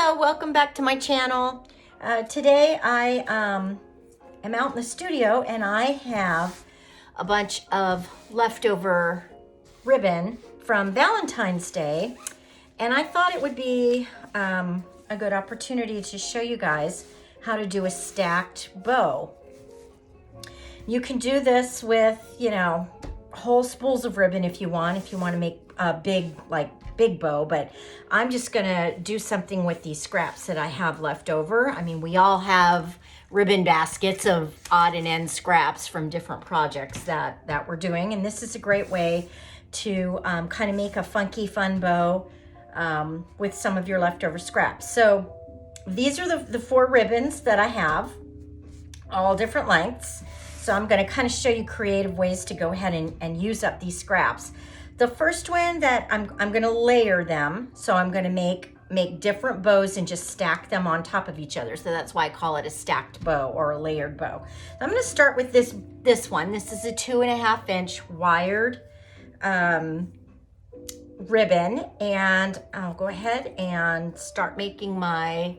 Hello, welcome back to my channel. Today I am out in the studio and I have a bunch of leftover ribbon from Valentine's Day, and I thought it would be a good opportunity to show you guys how to do a stacked bow. You can do this with, whole spools of ribbon if you want to make a big bow, but I'm just gonna do something with these scraps that I have left over. I mean, we all have ribbon baskets of odd and end scraps from different projects that we're doing, and this is a great way to kind of make a funky, fun bow with some of your leftover scraps. So these are the 4 ribbons that I have, all different lengths. So I'm going to kind of show you creative ways to go ahead and use up these scraps. The first one that I'm going to layer them. So I'm going to make different bows and just stack them on top of each other. So that's why I call it a stacked bow or a layered bow. I'm going to start with this one. This is a 2.5 inch wired ribbon, and I'll go ahead and start making my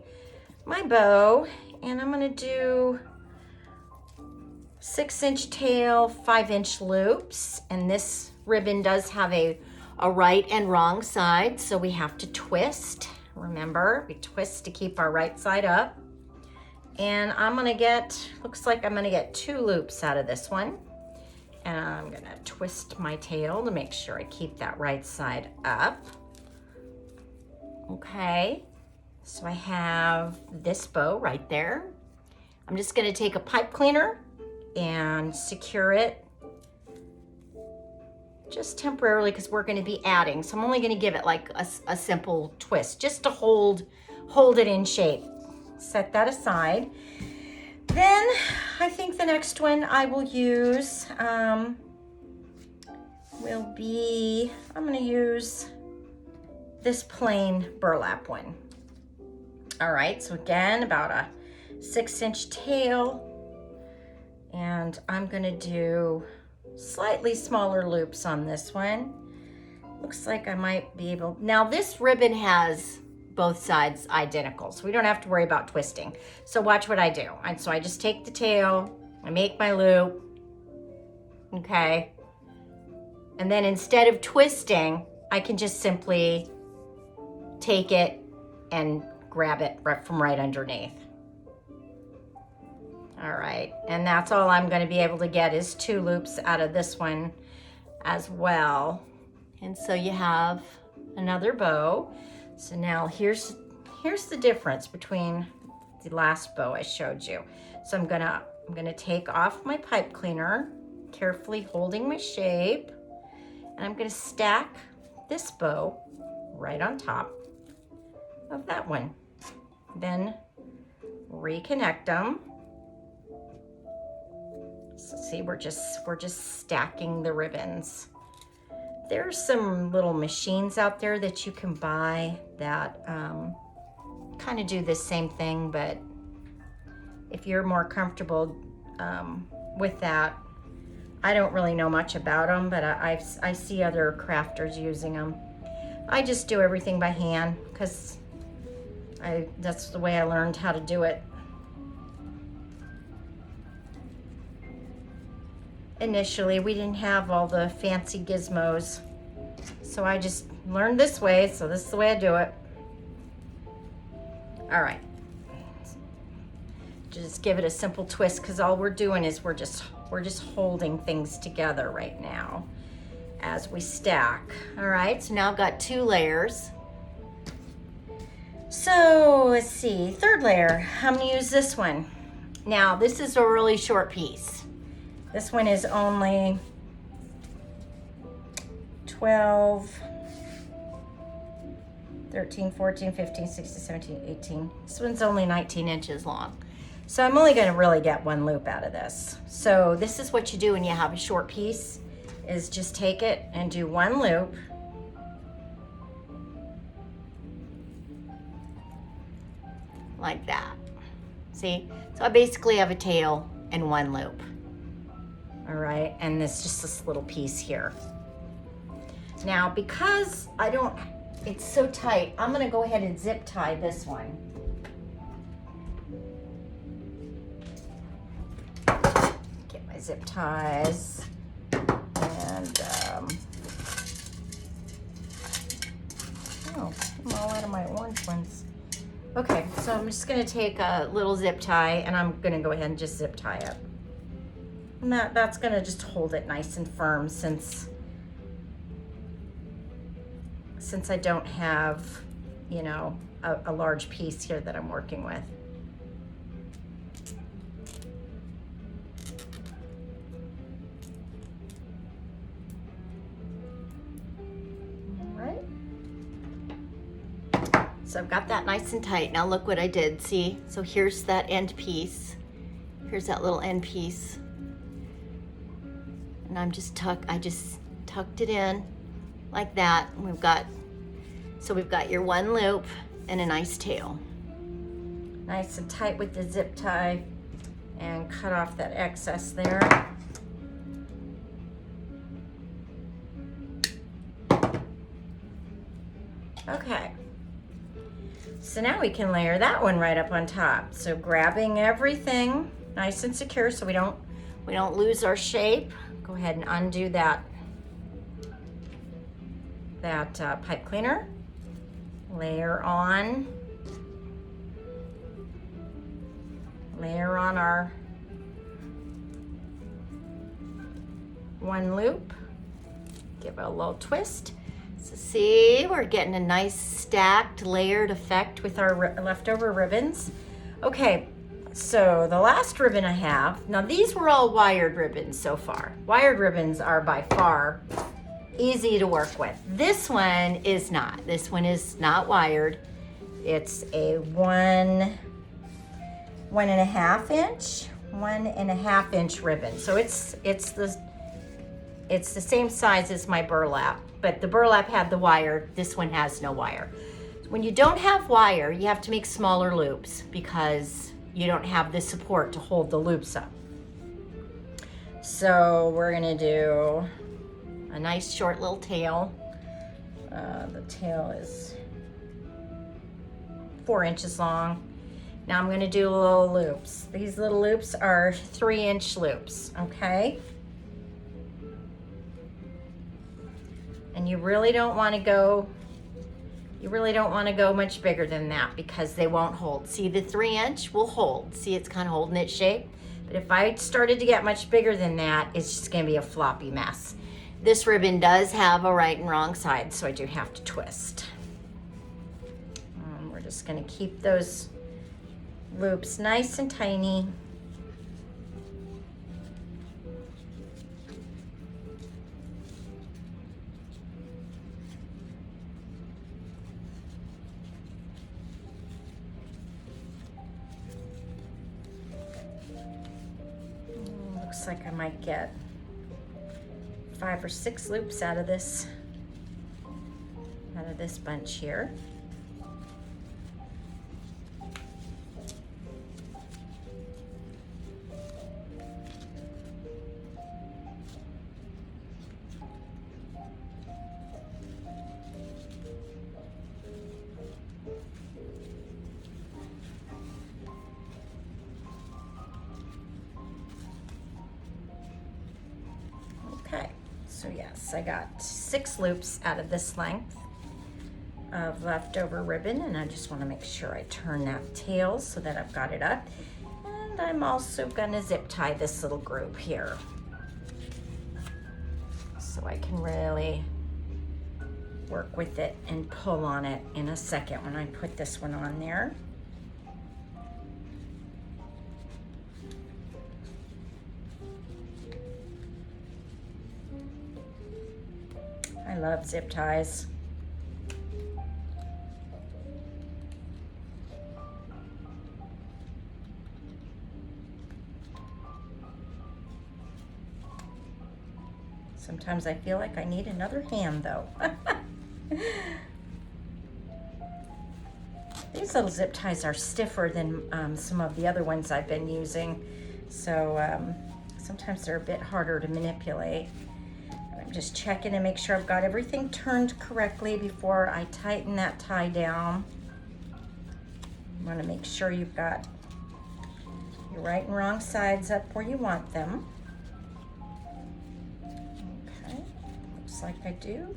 bow. And I'm going to do 6-inch tail, 5-inch loops, and this ribbon does have a right and wrong side, so we have to twist. Remember, we twist to keep our right side up. And looks like I'm gonna get 2 loops out of this one. And I'm gonna twist my tail to make sure I keep that right side up. Okay, so I have this bow right there. I'm just gonna take a pipe cleaner and secure it just temporarily because we're going to be adding. So I'm only going to give it like a simple twist just to hold it in shape. Set that aside. Then I think the next one I will use I'm going to use this plain burlap one. All right, so again, about a 6-inch tail. And I'm gonna do slightly smaller loops on this one. Looks like I might be able, now this ribbon has both sides identical, so we don't have to worry about twisting. So watch what I do. So I just take the tail, I make my loop, okay? And then instead of twisting, I can just simply take it and grab it from right underneath. All right, and that's all I'm going to be able to get is 2 loops out of this one as well. And so you have another bow. So now here's the difference between the last bow I showed you. So I'm gonna take off my pipe cleaner, carefully holding my shape, and I'm gonna stack this bow right on top of that one. Then reconnect them. So see, we're just stacking the ribbons. There's some little machines out there that you can buy that kind of do the same thing, but if you're more comfortable with that, I don't really know much about them, but I see other crafters using them. I just do everything by hand because that's the way I learned how to do it. Initially, we didn't have all the fancy gizmos, so I just learned this way, so this is the way I do it. All right, just give it a simple twist because all we're doing is we're just holding things together right now as we stack. All right, so now I've got 2 layers. So let's see, 3rd layer, I'm gonna use this one. Now this is a really short piece. This one is only 12, 13, 14, 15, 16, 17, 18. This one's only 19 inches long. So I'm only gonna really get 1 loop out of this. So this is what you do when you have a short piece, is just take it and do 1 loop. Like that. See? So I basically have a tail and 1 loop. All right, and this little piece here. Now, because I don't it's so tight. I'm gonna go ahead and zip tie this one. Get my zip ties and oh, I'm all out of my orange ones. Okay, so I'm just gonna take a little zip tie and I'm gonna go ahead and just zip tie it. And that's gonna just hold it nice and firm since I don't have, you know, a large piece here that I'm working with. All right. So I've got that nice and tight. Now look what I did, see? So here's that end piece. Here's that little end piece. And I just tucked it in like that. And we've got your one loop and a nice tail. Nice and tight with the zip tie and cut off that excess there. Okay. So now we can layer that one right up on top. So grabbing everything nice and secure so we don't lose our shape. Go ahead and undo that pipe cleaner. Layer on our one loop. Give it a little twist. So see, we're getting a nice stacked, layered effect with our leftover ribbons. Okay, so the last ribbon I have, now these were all wired ribbons so far. Wired ribbons are by far easy to work with. This one is not. This one is not wired. It's a 1.5 inch ribbon. So it's the same size as my burlap, but the burlap had the wire. This one has no wire. When you don't have wire, you have to make smaller loops because you don't have the support to hold the loops up. So we're gonna do a nice short little tail. The tail is 4 inches long. Now I'm gonna do little loops. These little loops are 3-inch loops, okay? And you really don't wanna go much bigger than that because they won't hold. See, the 3-inch will hold. See, it's kind of holding its shape. But if I started to get much bigger than that, it's just gonna be a floppy mess. This ribbon does have a right and wrong side, so I do have to twist. We're just gonna keep those loops nice and tiny. Looks like I might get 5 or 6 loops out of this bunch here. Okay, so yes, I got 6 loops out of this length of leftover ribbon, and I just want to make sure I turn that tail so that I've got it up. And I'm also gonna zip tie this little group here so I can really work with it and pull on it in a second when I put this one on there. I love zip ties. Sometimes I feel like I need another hand though. These little zip ties are stiffer than some of the other ones I've been using. So sometimes they're a bit harder to manipulate. I'm I'm just checking to make sure I've got everything turned correctly before I tighten that tie down. You want to make sure you've got your right and wrong sides up where you want them. Okay, looks like I do.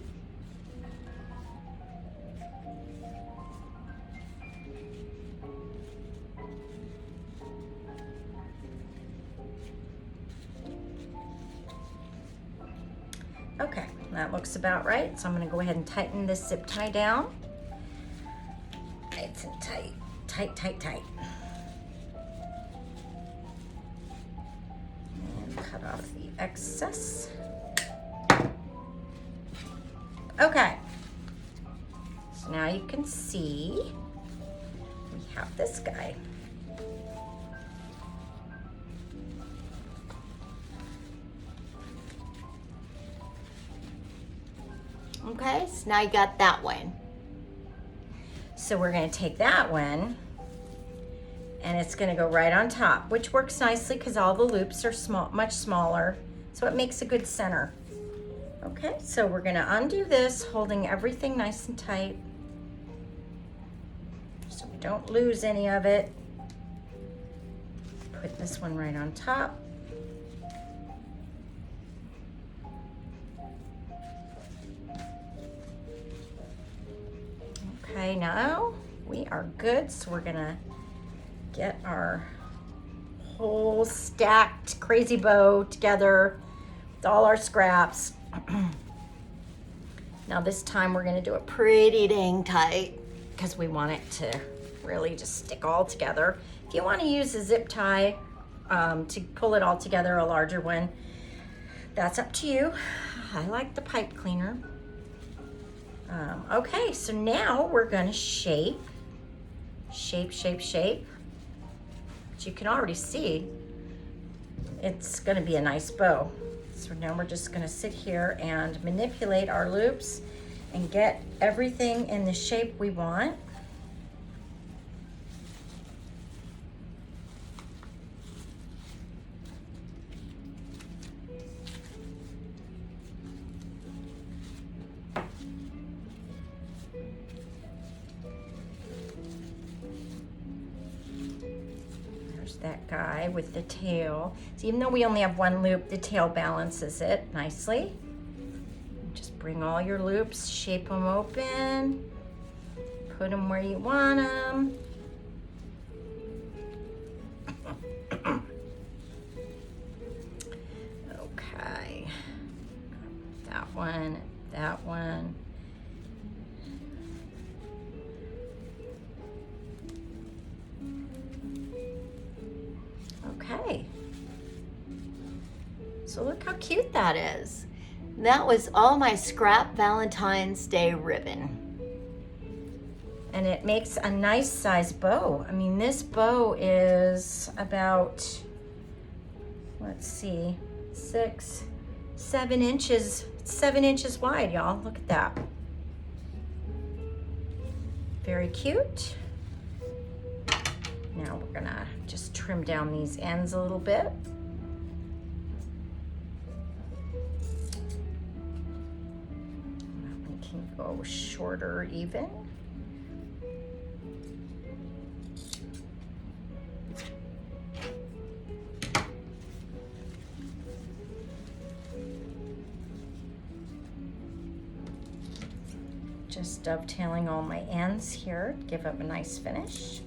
Okay, that looks about right. So I'm going to go ahead and tighten this zip tie down. Nice and tight, tight, tight, tight. And cut off the excess. Okay, so now you can see we have this guy. Okay, so now you got that one. So we're going to take that one and it's going to go right on top, which works nicely because all the loops are small, much smaller, so it makes a good center. Okay, so we're going to undo this, holding everything nice and tight so we don't lose any of it. Put this one right on top. Okay, now we are good. So we're gonna get our whole stacked crazy bow together with all our scraps. Now this time we're gonna do it pretty dang tight because we want it to really just stick all together. If you want to use a zip tie to pull it all together, a larger one, that's up to you. I like the pipe cleaner. Okay, so now we're gonna shape. But you can already see it's gonna be a nice bow. So now we're just gonna sit here and manipulate our loops and get everything in the shape we want. That guy with the tail. So even though we only have one loop, the tail balances it nicely. Just bring all your loops, shape them open, put them where you want them. Okay, that one, that one. Okay, so look how cute that is. That was all my scrap Valentine's Day ribbon. And it makes a nice size bow. I mean, this bow is about, let's see, 7 inches, 7 inches wide, y'all. Look at that. Very cute. Now we're gonna just trim down these ends a little bit. That one can go shorter even. Just dovetailing all my ends here, give them a nice finish.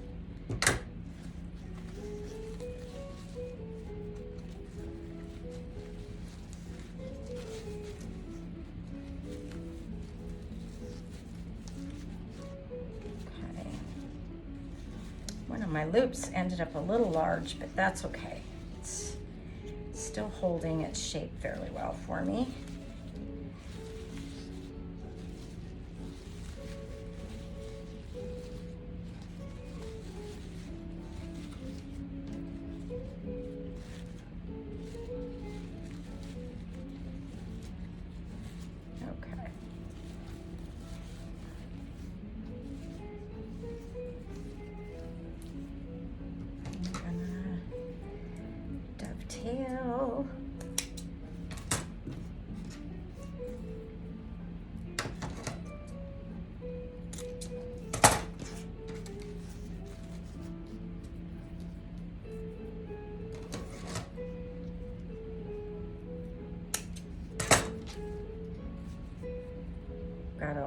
One of my loops ended up a little large, but that's okay. It's still holding its shape fairly well for me. Dovetail.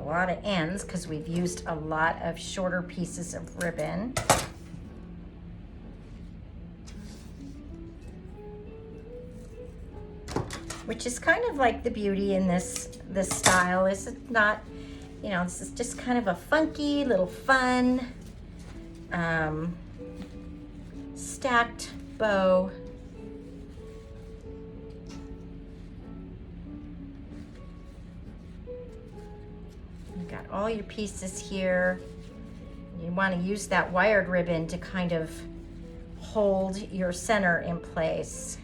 lot of ends because we've used a lot of shorter pieces of ribbon. Which is kind of like the beauty in this style. Is it's not, you know, this is just kind of a funky little fun stacked bow. You've got all your pieces here. You want to use that wired ribbon to kind of hold your center in place.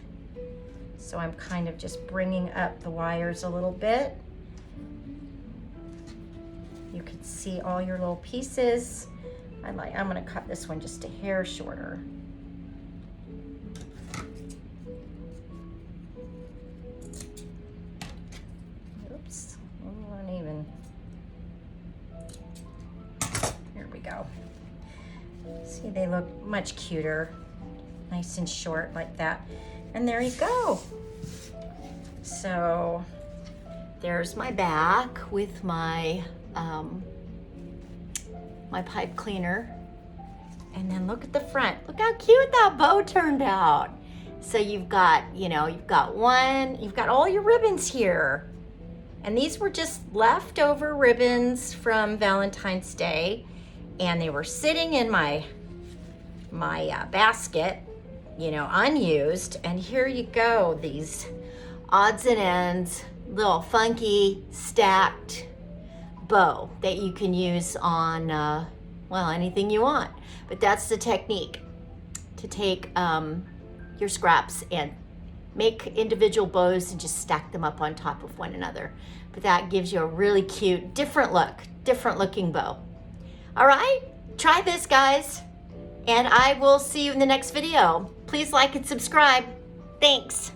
So I'm kind of just bringing up the wires a little bit. You can see all your little pieces. I'm gonna cut this one just a hair shorter. Oops, uneven. Here we go. See, they look much cuter. Nice and short like that. And there you go. So there's my back with my my pipe cleaner. And then look at the front. Look how cute that bow turned out. So you've got, you know, you've got all your ribbons here. And these were just leftover ribbons from Valentine's Day. And they were sitting in my basket, you know, unused. And here you go, these odds and ends, little funky stacked bow that you can use on, well, anything you want. But that's the technique, to take your scraps and make individual bows and just stack them up on top of one another. But that gives you a really cute, different looking bow. All right, try this, guys. And I will see you in the next video. Please like and subscribe. Thanks.